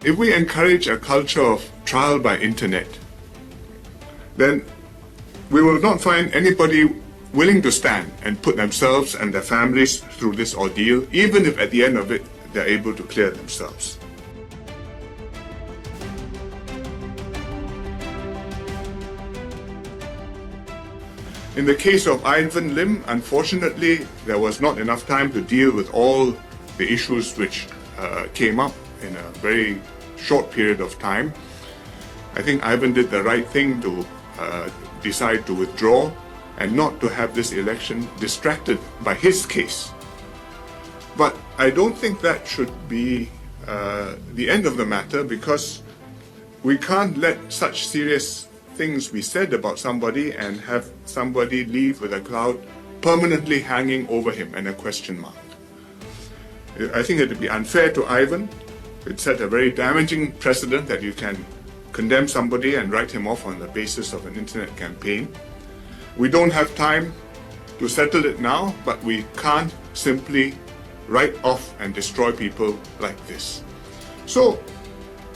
if we encourage a culture of trial by internet, then we will not find anybody willing to stand and put themselves and their families through this ordeal, even if at the end of it they're able to clear themselves. In the case of Ivan Lim, unfortunately, there was not enough time to deal with all the issues which came up in a very short period of time. I think Ivan did the right thing to decide to withdraw and not to have this election distracted by his case. But I don't think that should be the end of the matter, because we can't let such serious things be said about somebody and have somebody leave with a cloud permanently hanging over him and a question mark. I think it would be unfair to Ivan. It set a very damaging precedent that you can condemn somebody and write him off on the basis of an internet campaign. We don't have time to settle it now, but we can't simply write off and destroy people like this. So,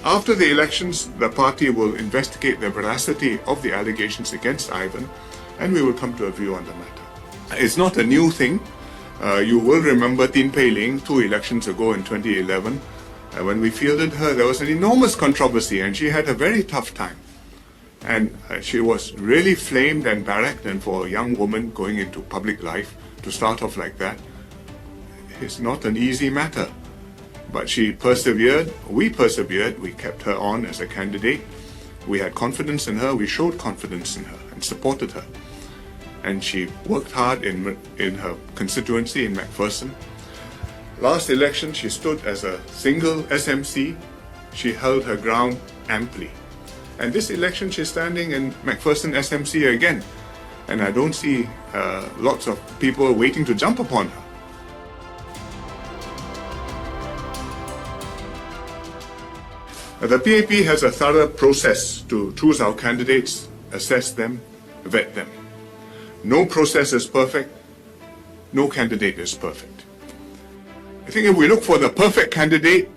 after the elections, the party will investigate the veracity of the allegations against Ivan, and we will come to a view on the matter. It's not a new thing. You will remember Tin Pei Ling 2 elections ago in 2011. When we fielded her, there was an enormous controversy, and she had a very tough time. And she was really flamed and barracked, and for a young woman going into public life to start off like that is not an easy matter. But she persevered, we kept her on as a candidate. We had confidence in her, we showed confidence in her and supported her. And she worked hard in her constituency in Macpherson. Last election, she stood as a single SMC. She held her ground amply. And this election, she's standing in Macpherson SMC again. And I don't see lots of people waiting to jump upon her. The PAP has a thorough process to choose our candidates, assess them, vet them. No process is perfect. No candidate is perfect. I think if we look for the perfect candidate,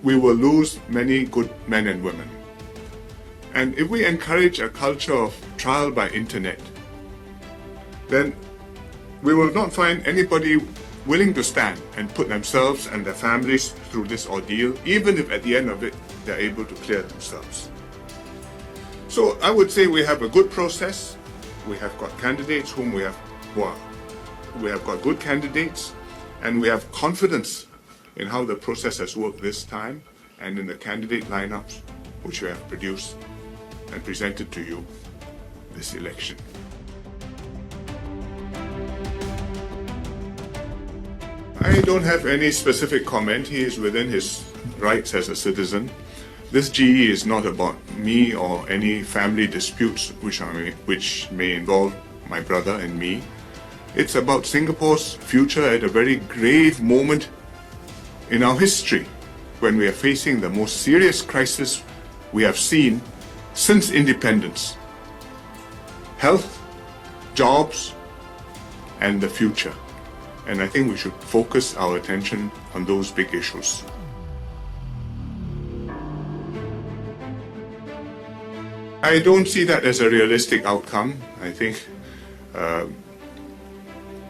we will lose many good men and women. And if we encourage a culture of trial by internet, then we will not find anybody willing to stand and put themselves and their families through this ordeal, even if at the end of it they're able to clear themselves. So I would say we have a good process. We have got candidates we have got good candidates, and we have confidence in how the process has worked this time and in the candidate lineups which we have produced and presented to you this election. I don't have any specific comment. He is within his rights as a citizen. This GE is not about me or any family disputes which may involve my brother and me. It's about Singapore's future at a very grave moment in our history, when we are facing the most serious crisis we have seen since independence. Health, jobs, and the future. And I think we should focus our attention on those big issues. I don't see that as a realistic outcome. I think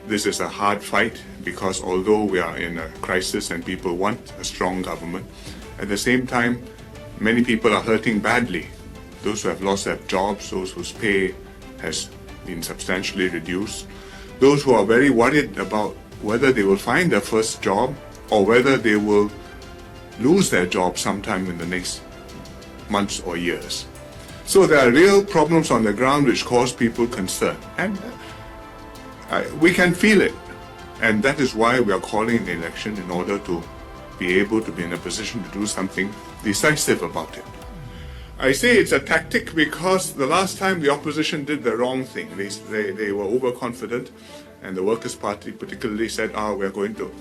this is a hard fight, because although we are in a crisis and people want a strong government, at the same time, many people are hurting badly. Those who have lost their jobs, those whose pay has been substantially reduced, those who are very worried about whether they will find their first job or whether they will lose their job sometime in the next months or years. So there are real problems on the ground which cause people concern, and we can feel it, and that is why we are calling the election, in order to be able to be in a position to do something decisive about it. I say it's a tactic because the last time the opposition did the wrong thing. They were overconfident, and the Workers' Party particularly said,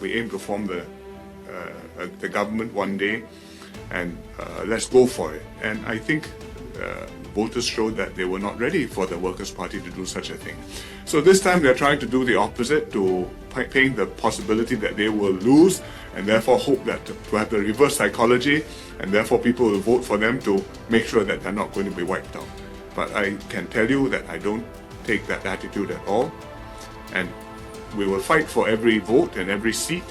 we aim to form the government one day, and let's go for it. And I think voters showed that they were not ready for the Workers' Party to do such a thing. So this time they're trying to do the opposite, to paint the possibility that they will lose, and therefore hope that to have the reverse psychology, and therefore people will vote for them to make sure that they're not going to be wiped out. But I can tell you that I don't take that attitude at all, and we will fight for every vote and every seat,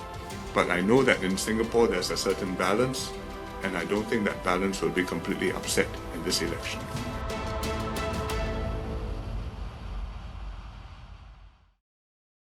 but I know that in Singapore there's a certain balance, and I don't think that balance will be completely upset in this election.